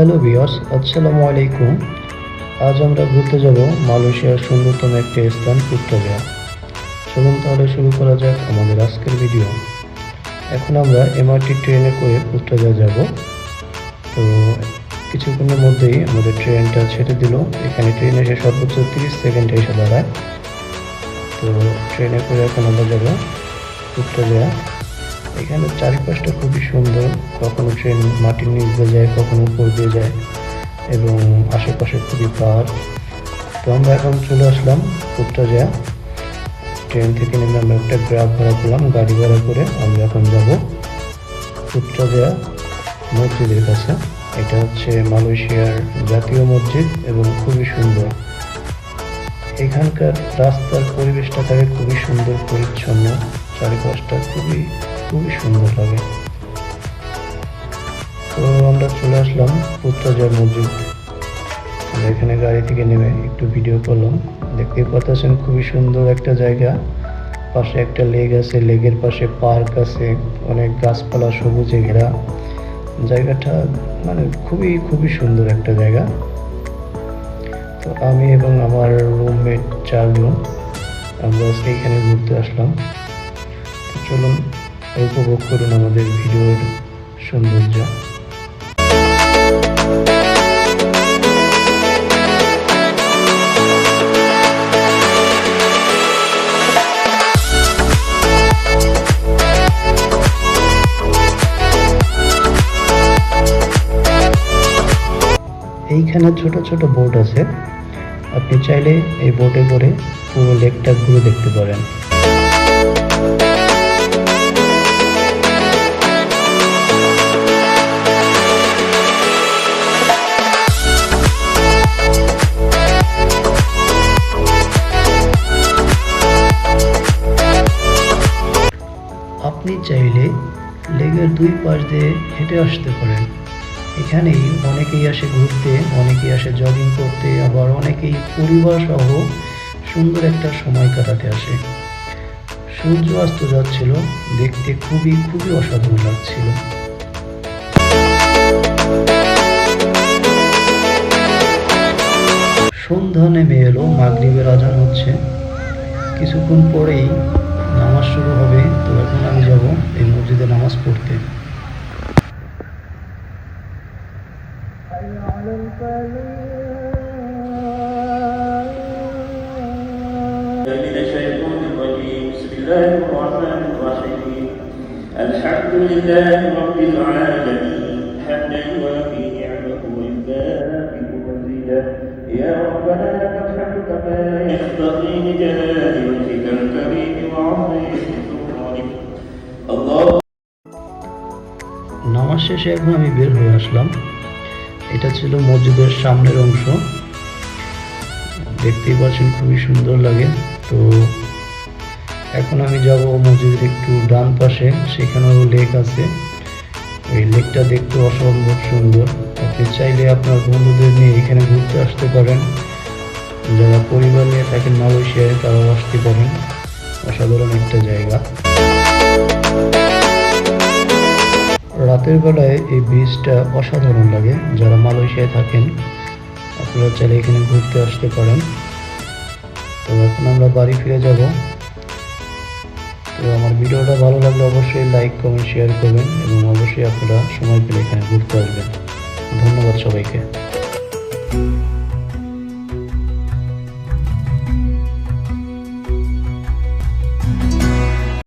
Hello viewers, আসসালামু আলাইকুম। আজ আমরা ঘুরতে যাব মালয়েশিয়ার সুন্দরতম একটি স্থান পুত্রাজয়া। চলুন তাহলে শুরু করা যাক আমাদের আজকের ভিডিও। এখন আমরা এমআরটি ট্রেনে করে পুত্রাজয়া যাব। তো কিছুক্ষণের মধ্যেই আমাদের ট্রেনটা ছেড়ে দিল। এখানে ট্রেন এসে সর্বোচ্চ 30 সেকেন্ডে এসে দাঁড়ায়। তো ট্রেনে করে এখন আমরা যাব পুত্রাজয়া। এখানে চারিপাশটা খুবই সুন্দর, কখনো ট্রেন মাটির নিচ দিয়ে যায়, কখনো উপর দিয়ে যায় এবং আশেপাশে খুবই পাহাড়। তো আমরা এখন চলে আসলাম পুত্রাজয়া। ট্রেন থেকে নেমে আমরা একটা গ্রাব ভাড়া করলাম, গাড়ি ভাড়া করে আমরা এখন যাব পুত্রাজয়া মসজিদের কাছে। এটা হচ্ছে মালয়েশিয়ার জাতীয় মসজিদ এবং খুবই সুন্দর। এখানকার রাস্তার পরিবেশটা থাকে খুবই সুন্দর পরিচ্ছন্ন, চারিপাশটা খুবই সুন্দর লাগে। তো আমরা চলে আসলাম পুত্রাজয়া মসজিদ। আমরা এখানে গাড়ি থেকে নেমে একটু ভিডিও করলাম। দেখতেই পাচ্ছেন খুবই সুন্দর একটা জায়গা। পাশে একটা লেক আছে, লেকের পাশে পার্ক আছে, অনেক গাছপালা সবুজে ঘেরা। জায়গাটা মানে খুবই সুন্দর একটা জায়গা। তো আমি এবং আমার রুমমেট 4 জন আমরা আজকে এখানে ঘুরতে আসলাম। তো চলুন উপভোগ করুন আমাদের ভিডিওর সৌন্দর্য। এইখানে ছোট ছোট বোট আছে, আপনি চাইলে এই বোটে করে পুরো লেকটা ঘুরে দেখতে পারেন। আপনি চাইলে লেকের 2 পাশ দিয়ে হেঁটে আসতে পারেন। এখানেই অনেকেই আসে ঘুরতে, অনেকেই আসে জগিং করতে, আবার অনেকেই পরিবার সহ সুন্দর একটা সময় কাটাতে আসে। সূর্য অস্ত যাচ্ছিল, দেখতে খুবই অসাধারণ লাগছিল। সন্ধ্যা নেমে এলো, মাগরিবের আজান হচ্ছে, কিছুক্ষণ পরেই নামাজ শুরু হবে। তো এখন আমি যাব এই মসজিদে নামাজ পড়তে। من الشيطان الرجيم بسم الله الرحمن الرحيم الحمد لله رب العالمين حمدا يوافي نعمه ويكافئ مزيدا يا ربنا لك الحمد كما ينبغي لجلال وجهك الكريم وعظيم سلطانك الله। নামাজ শেষে এখন আমি বের হয়ে আসলাম। এটা ছিল মসজিদের সামনের অংশ, দেখতেই পাচ্ছেন খুবই সুন্দর লাগে। তো এখন আমি যাব মসজিদের একটু ডান পাশে, সেখানেও লেক আছে। ওই লেকটা দেখতে অসম্ভব সুন্দর। আপনি চাইলে আপনার বন্ধুদের নিয়ে এখানে ঘুরতে আসতে পারেন। যারা পরিবার নিয়ে থাকেন মালয়েশিয়ায় তারাও আসতে পারেন। অসাধারণ একটা জায়গা। রাতের বেলায় এই বীচটা অসাধারণ লাগে। যারা মালয়েশিয়ায় থাকেন আপনারা চাইলে এখানে ঘুরতে আসতে পারেন। তো এখন আমরা বাড়ি ফিরে যাব। তো আমার ভিডিওটা ভালো লাগলে অবশ্যই লাইক, কমেন্ট, শেয়ার করবেন এবং অবশ্যই আপনারা সময় পেলে এখানে ঘুরতে আসবেন। ধন্যবাদ সবাইকে।